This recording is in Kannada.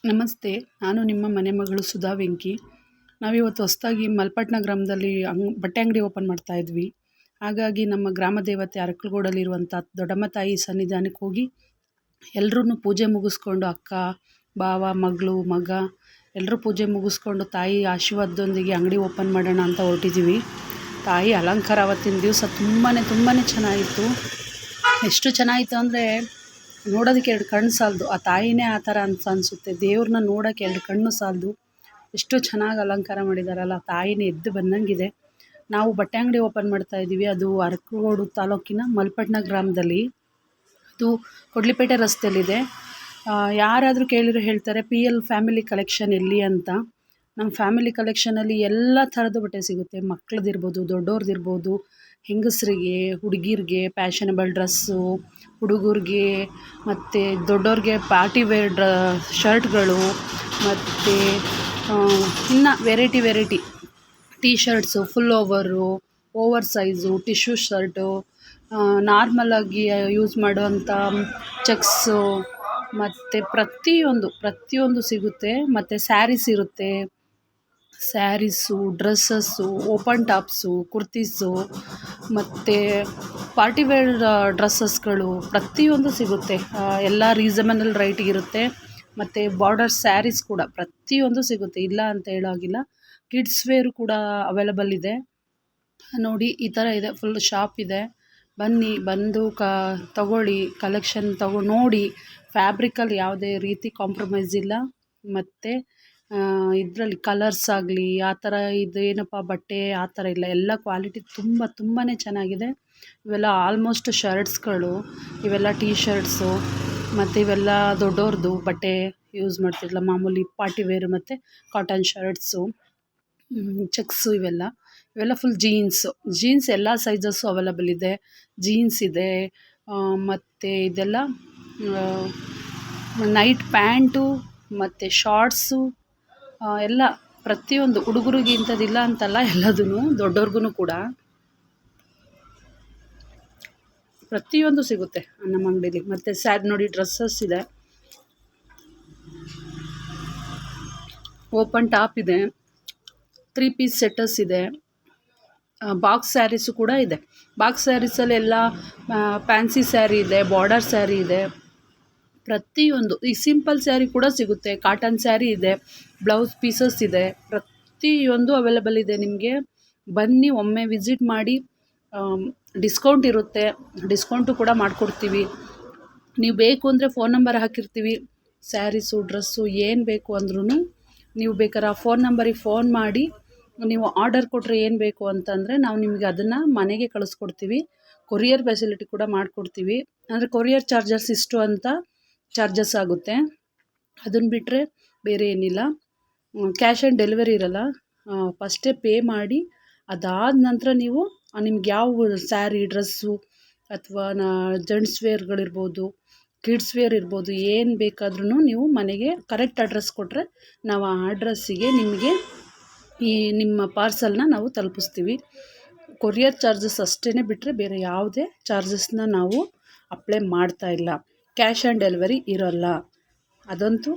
ನಮಸ್ತೆ, ನಾನು ನಿಮ್ಮ ಮನೆ ಮಗಳು ಸುಧಾ ವೆಂಕಿ. ನಾವಿವತ್ತು ಹೊಸದಾಗಿ ಮಲ್ಪಟ್ನ ಗ್ರಾಮದಲ್ಲಿ ಬಟ್ಟೆ ಅಂಗಡಿ ಓಪನ್ ಮಾಡ್ತಾ ಇದ್ವಿ. ಹಾಗಾಗಿ ನಮ್ಮ ಗ್ರಾಮ ದೇವತೆ ಅರಕಲಗೂಡಲ್ಲಿರುವಂಥ ದೊಡ್ಡಮ್ಮ ತಾಯಿ ಸನ್ನಿಧಾನಕ್ಕೆ ಹೋಗಿ ಎಲ್ಲರೂ ಪೂಜೆ ಮುಗಿಸ್ಕೊಂಡು ಅಕ್ಕ, ಭಾವ, ಮಗಳು, ಮಗ ಎಲ್ಲರೂ ಪೂಜೆ ಮುಗಿಸ್ಕೊಂಡು ತಾಯಿ ಆಶೀರ್ವಾದದೊಂದಿಗೆ ಅಂಗಡಿ ಓಪನ್ ಮಾಡೋಣ ಅಂತ ಹೊರಟಿದ್ದೀವಿ. ತಾಯಿ ಅಲಂಕಾರ ಅವತ್ತಿನ ದಿವಸ ತುಂಬಾ ಚೆನ್ನಾಗಿತ್ತು. ಎಷ್ಟು ಚೆನ್ನಾಗಿತ್ತು ಅಂದರೆ ನೋಡೋದಕ್ಕೆ 2 ಕಣ್ಣು ಸಾಲದು. ಆ ತಾಯಿನೇ ಆ ಥರ ಅಂತ ಅನಿಸುತ್ತೆ. ದೇವ್ರನ್ನ ನೋಡೋಕ್ಕೆ 2 ಕಣ್ಣು ಸಾಲದು. ಎಷ್ಟು ಚೆನ್ನಾಗಿ ಅಲಂಕಾರ ಮಾಡಿದಾರಲ್ಲ, ತಾಯಿನೇ ಎದ್ದು ಬಂದಂಗಿದೆ. ನಾವು ಬಟ್ಟೆ ಅಂಗಡಿ ಓಪನ್ ಮಾಡ್ತಾ ಇದ್ದೀವಿ. ಅದು ಅರಕಲಗೂಡು ತಾಲೂಕಿನ ಮಲ್ಪಟ್ನ ಗ್ರಾಮದಲ್ಲಿ. ಅದು ಕೊಡ್ಲಿಪೇಟೆ ರಸ್ತೆಯಲ್ಲಿದೆ. ಯಾರಾದರೂ ಕೇಳಿದ್ರು ಹೇಳ್ತಾರೆ PL ಫ್ಯಾಮಿಲಿ ಕಲೆಕ್ಷನ್ ಎಲ್ಲಿ ಅಂತ. ನಮ್ಮ ಫ್ಯಾಮಿಲಿ ಕಲೆಕ್ಷನಲ್ಲಿ ಎಲ್ಲ ಥರದ ಬಟ್ಟೆ ಸಿಗುತ್ತೆ. ಮಕ್ಕಳದಿರ್ಬೋದು, ದೊಡ್ಡವ್ರದ್ದಿರ್ಬೋದು, ಹೆಂಗಸರಿಗೆ, ಹುಡುಗಿರಿಗೆ ಫ್ಯಾಷನಬಲ್ ಡ್ರೆಸ್ಸು, ಹುಡುಗರಿಗೆ ಮತ್ತು ದೊಡ್ಡವ್ರಿಗೆ ಪಾರ್ಟಿ ವೇರ್ ಶರ್ಟ್ಗಳು, ಮತ್ತು ಇನ್ನು variety T shirts, full over size, tissue shirt, ನಾರ್ಮಲಾಗಿ ಯೂಸ್ ಮಾಡುವಂಥ ಚೆಕ್ಸು, ಮತ್ತು ಪ್ರತಿಯೊಂದು ಸಿಗುತ್ತೆ. ಮತ್ತು ಸ್ಯಾರೀಸ್ ಇರುತ್ತೆ. Saris, dresses, open tops, kurtis, ಮತ್ತು ಪಾರ್ಟಿವೇರ್ ಡ್ರೆಸ್ಸಸ್ಗಳು ಪ್ರತಿಯೊಂದು ಸಿಗುತ್ತೆ. ಎಲ್ಲ ರೀಸನಬಲ್ ರೈಟಿಗಿರುತ್ತೆ. ಮತ್ತು ಬಾರ್ಡರ್ ಸ್ಯಾರೀಸ್ ಕೂಡ ಪ್ರತಿಯೊಂದು ಸಿಗುತ್ತೆ, ಇಲ್ಲ ಅಂತ ಹೇಳೋಗಿಲ್ಲ. ಕಿಡ್ಸ್ ವೇರು ಕೂಡ ಅವೈಲಬಲ್ ಇದೆ. ನೋಡಿ, ಈ ಥರ ಇದೆ, ಫುಲ್ ಶಾಪ್ ಇದೆ. ಬಂದು ತಗೊಳ್ಳಿ, ಕಲೆಕ್ಷನ್ ನೋಡಿ. ಫ್ಯಾಬ್ರಿಕಲ್ಲಿ ಯಾವುದೇ ರೀತಿ ಕಾಂಪ್ರಮೈಸ್ ಇಲ್ಲ. ಮತ್ತು ಇದರಲ್ಲಿ ಕಲರ್ಸ್ ಆಗಲಿ ಆ ಥರ ಇದೇನಪ್ಪ ಬಟ್ಟೆ ಆ ಥರ ಇಲ್ಲ. ಎಲ್ಲ ಕ್ವಾಲಿಟಿ ತುಂಬಾ ಚೆನ್ನಾಗಿದೆ. ಇವೆಲ್ಲ ಆಲ್ಮೋಸ್ಟ್ ಶರ್ಟ್ಸ್ಗಳು, ಇವೆಲ್ಲ ಟೀ ಶರ್ಟ್ಸು, ಮತ್ತು ಇವೆಲ್ಲ ದೊಡ್ಡವ್ರದ್ದು ಬಟ್ಟೆ ಯೂಸ್ ಮಾಡ್ತಿರಲ್ಲ ಮಾಮೂಲಿ ಪಾರ್ಟಿ ವೇರು, ಮತ್ತು ಕಾಟನ್ ಶರ್ಟ್ಸು, ಚೆಕ್ಸು, ಇವೆಲ್ಲ ಫುಲ್ ಜೀನ್ಸ್ ಎಲ್ಲ ಸೈಜಸ್ಸು ಅವೈಲಬಲ್ ಇದೆ. ಜೀನ್ಸ್ ಇದೆ, ಮತ್ತು ಇದೆಲ್ಲ ನೈಟ್ ಪ್ಯಾಂಟು, ಮತ್ತು ಶಾರ್ಟ್ಸು, ಎಲ್ಲ ಪ್ರತಿಯೊಂದು ಹುಡುಗರಿಗೆ ಇಂಥದ್ದಿಲ್ಲ ಅಂತಲ್ಲ, ಎಲ್ಲದೂ ದೊಡ್ಡವ್ರಿಗೂ ಕೂಡ ಪ್ರತಿಯೊಂದು ಸಿಗುತ್ತೆ ನಮ್ಮ ಅಂಗಡೀಲಿ. ಮತ್ತು ನೋಡಿ, ಡ್ರೆಸ್ಸಸ್ ಇದೆ, ಓಪನ್ ಟಾಪ್ ಇದೆ, 3 ಪೀಸ್ ಸೆಟ್ಟಸ್ ಇದೆ, ಬಾಕ್ಸ್ ಸ್ಯಾರೀಸು ಕೂಡ ಇದೆ. ಬಾಕ್ಸ್ ಸ್ಯಾರೀಸಲ್ಲಿ ಎಲ್ಲ ಫ್ಯಾನ್ಸಿ ಸ್ಯಾರಿ ಇದೆ, ಬಾರ್ಡರ್ ಸ್ಯಾರಿ ಇದೆ, ಪ್ರತಿಯೊಂದು. ಈ ಸಿಂಪಲ್ ಸ್ಯಾರಿ ಕೂಡ ಸಿಗುತ್ತೆ, ಕಾಟನ್ ಸ್ಯಾರಿ ಇದೆ, ಬ್ಲೌಸ್ ಪೀಸಸ್ ಇದೆ, ಪ್ರತಿಯೊಂದು ಅವೈಲಬಲ್ ಇದೆ ನಿಮಗೆ. ಬನ್ನಿ, ಒಮ್ಮೆ ವಿಸಿಟ್ ಮಾಡಿ. ಡಿಸ್ಕೌಂಟ್ ಇರುತ್ತೆ, ಡಿಸ್ಕೌಂಟು ಕೂಡ ಮಾಡಿಕೊಡ್ತೀವಿ. ನೀವು ಬೇಕು ಅಂದರೆ ಫೋನ್ ನಂಬರ್ ಹಾಕಿರ್ತೀವಿ. ಸ್ಯಾರೀಸು, ಡ್ರೆಸ್ಸು ಏನು ಬೇಕು ಅಂದ್ರೂ ನೀವು ಬೇಕಾದ್ರೆ ಆ ಫೋನ್ ನಂಬರಿಗೆ ಫೋನ್ ಮಾಡಿ ನೀವು ಆರ್ಡರ್ ಕೊಟ್ಟರೆ ಏನು ಬೇಕು ಅಂತಂದರೆ ನಾವು ನಿಮಗೆ ಅದನ್ನು ಮನೆಗೆ ಕಳಿಸ್ಕೊಡ್ತೀವಿ. ಕೊರಿಯರ್ ಫೆಸಿಲಿಟಿ ಕೂಡ ಮಾಡಿಕೊಡ್ತೀವಿ. ಅಂದರೆ ಕೊರಿಯರ್ ಚಾರ್ಜಸ್ ಇಷ್ಟು ಅಂತ ಚಾರ್ಜಸ್ ಆಗುತ್ತೆ. ಅದನ್ನು ಬಿಟ್ಟರೆ ಬೇರೆ ಏನಿಲ್ಲ. ಕ್ಯಾಶ್ ಆನ್ ಡೆಲಿವರಿ ಇರಲ್ಲ. ಫಸ್ಟೇ ಪೇ ಮಾಡಿ, ಅದಾದ ನಂತರ ನೀವು ನಿಮ್ಗೆ ಯಾವ ಸ್ಯಾರಿ, ಡ್ರೆಸ್ಸು, ಅಥವಾ ಜೆಂಟ್ಸ್ ವೇರ್ಗಳಿರ್ಬೋದು, ಕಿಡ್ಸ್ ವೇರ್ ಇರ್ಬೋದು, ಏನು ಬೇಕಾದ್ರೂ ನೀವು ಮನೆಗೆ ಕರೆಕ್ಟ್ ಅಡ್ರೆಸ್ ಕೊಟ್ಟರೆ ನಾವು ಆ ಅಡ್ರೆಸ್ಸಿಗೆ ನಿಮಗೆ ನಿಮ್ಮ ಪಾರ್ಸಲ್ನ ನಾವು ತಲುಪಿಸ್ತೀವಿ. ಕೊರಿಯರ್ ಚಾರ್ಜಸ್ ಅಷ್ಟೇ ಬಿಟ್ಟರೆ ಬೇರೆ ಯಾವುದೇ ಚಾರ್ಜಸ್ನ ನಾವು ಅಪ್ಲೈ ಮಾಡ್ತಾ ಇಲ್ಲ. ಕ್ಯಾಶ್ ಆನ್ ಡೆಲಿವರಿ ಇರೋಲ್ಲ, ಅದಂತೂ